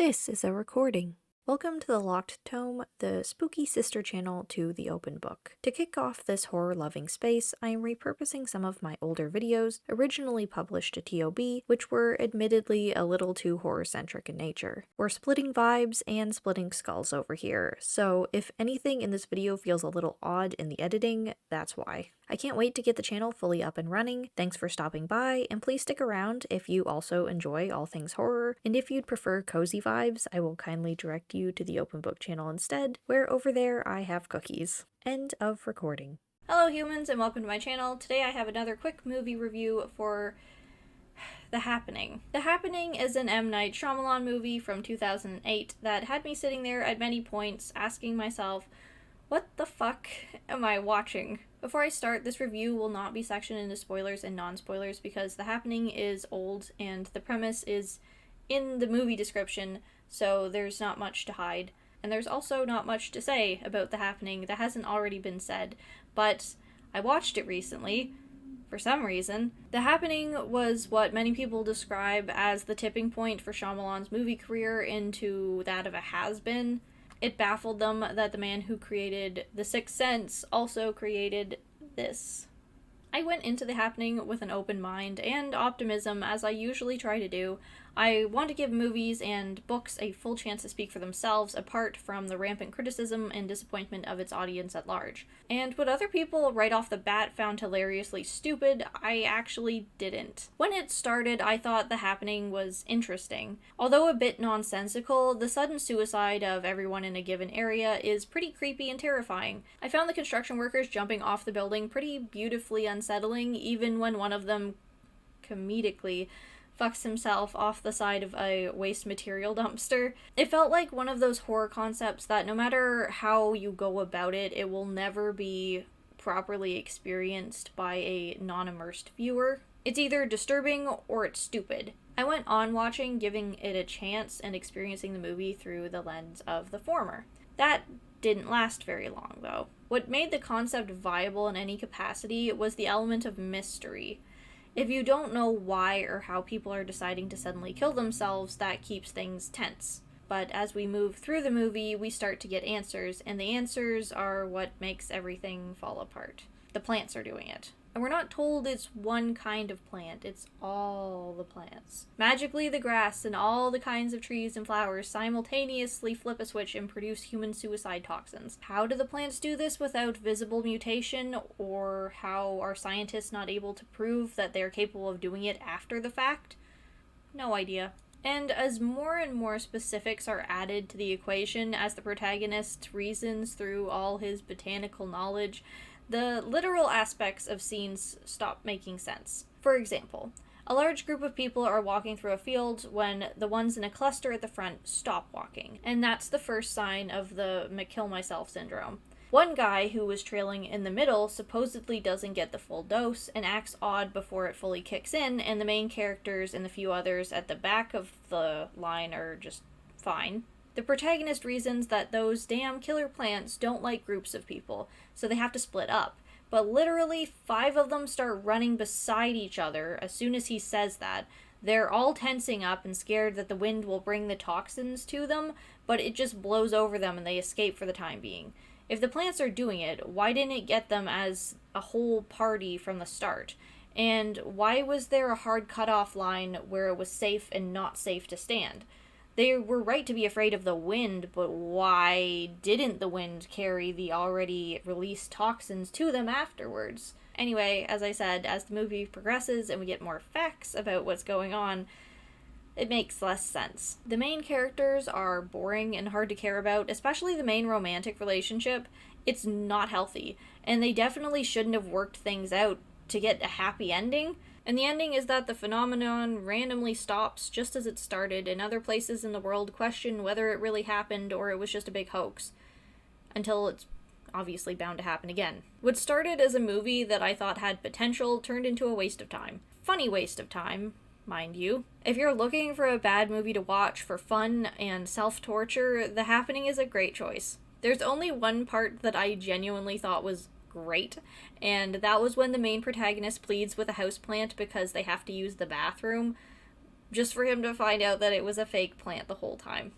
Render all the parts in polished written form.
This is a recording. Welcome to the Locked Tome, the spooky sister channel to the Open Book. To kick off this horror-loving space, I am repurposing some of my older videos, originally published to TOB, which were admittedly a little too horror-centric in nature. We're splitting vibes and splitting skulls over here, so if anything in this video feels a little odd in the editing, that's why. I can't wait to get the channel fully up and running. Thanks for stopping by, and please stick around if you also enjoy all things horror, and if you'd prefer cozy vibes, I will kindly direct you to the Open Book channel instead, where over there I have cookies. End of recording. Hello humans, and welcome to my channel. Today I have another quick movie review for The Happening. The Happening is an M. Night Shyamalan movie from 2008 that had me sitting there at many points asking myself, what the fuck am I watching? Before I start, this review will not be sectioned into spoilers and non-spoilers because The Happening is old and the premise is in the movie description, so there's not much to hide. And there's also not much to say about The Happening that hasn't already been said, but I watched it recently, for some reason. The Happening was what many people describe as the tipping point for Shyamalan's movie career into that of a has-been. It baffled them that the man who created The Sixth Sense also created this. I went into The Happening with an open mind and optimism, as I usually try to do. I want to give movies and books a full chance to speak for themselves, apart from the rampant criticism and disappointment of its audience at large. And what other people right off the bat found hilariously stupid, I actually didn't. When it started, I thought The Happening was interesting. Although a bit nonsensical, the sudden suicide of everyone in a given area is pretty creepy and terrifying. I found the construction workers jumping off the building pretty beautifully unsettling, even when one of them comedically fucks himself off the side of a waste material dumpster. It felt like one of those horror concepts that no matter how you go about it, it will never be properly experienced by a non-immersed viewer. It's either disturbing or it's stupid. I went on watching, giving it a chance, and experiencing the movie through the lens of the former. That didn't last very long, though. What made the concept viable in any capacity was the element of mystery. If you don't know why or how people are deciding to suddenly kill themselves, that keeps things tense. But as we move through the movie, we start to get answers, and the answers are what makes everything fall apart. The plants are doing it. And we're not told it's one kind of plant, it's all the plants. Magically, the grass and all the kinds of trees and flowers simultaneously flip a switch and produce human suicide toxins. How do the plants do this without visible mutation, or how are scientists not able to prove that they are capable of doing it after the fact? No idea. And as more and more specifics are added to the equation as the protagonist reasons through all his botanical knowledge, the literal aspects of scenes stop making sense. For example, a large group of people are walking through a field when the ones in a cluster at the front stop walking, and that's the first sign of the kill myself syndrome. One guy who was trailing in the middle supposedly doesn't get the full dose and acts odd before it fully kicks in, and the main characters and the few others at the back of the line are just fine. The protagonist reasons that those damn killer plants don't like groups of people, so they have to split up. But literally 5 of them start running beside each other as soon as he says that. They're all tensing up and scared that the wind will bring the toxins to them, but it just blows over them and they escape for the time being. If the plants are doing it, why didn't it get them as a whole party from the start? And why was there a hard cutoff line where it was safe and not safe to stand? They were right to be afraid of the wind, but why didn't the wind carry the already released toxins to them afterwards? Anyway, as I said, as the movie progresses and we get more facts about what's going on, it makes less sense. The main characters are boring and hard to care about, especially the main romantic relationship. It's not healthy, and they definitely shouldn't have worked things out to get a happy ending. And the ending is that the phenomenon randomly stops just as it started, and other places in the world question whether it really happened or it was just a big hoax. Until it's obviously bound to happen again. What started as a movie that I thought had potential turned into a waste of time. Funny waste of time, mind you. If you're looking for a bad movie to watch for fun and self-torture, The Happening is a great choice. There's only one part that I genuinely thought was great, and that was when the main protagonist pleads with a houseplant because they have to use the bathroom. just for him to find out that it was a fake plant the whole time.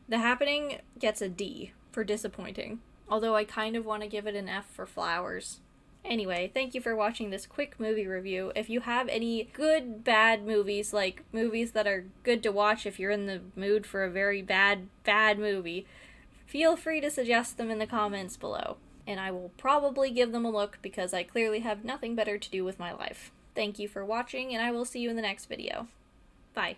The Happening gets a D for disappointing, although I kind of want to give it an F for flowers. Anyway, thank you for watching this quick movie review. If you have any good, bad movies, like movies that are good to watch if you're in the mood for a very bad, bad movie, feel free to suggest them in the comments below, and I will probably give them a look because I clearly have nothing better to do with my life. Thank you for watching, and I will see you in the next video. Bye.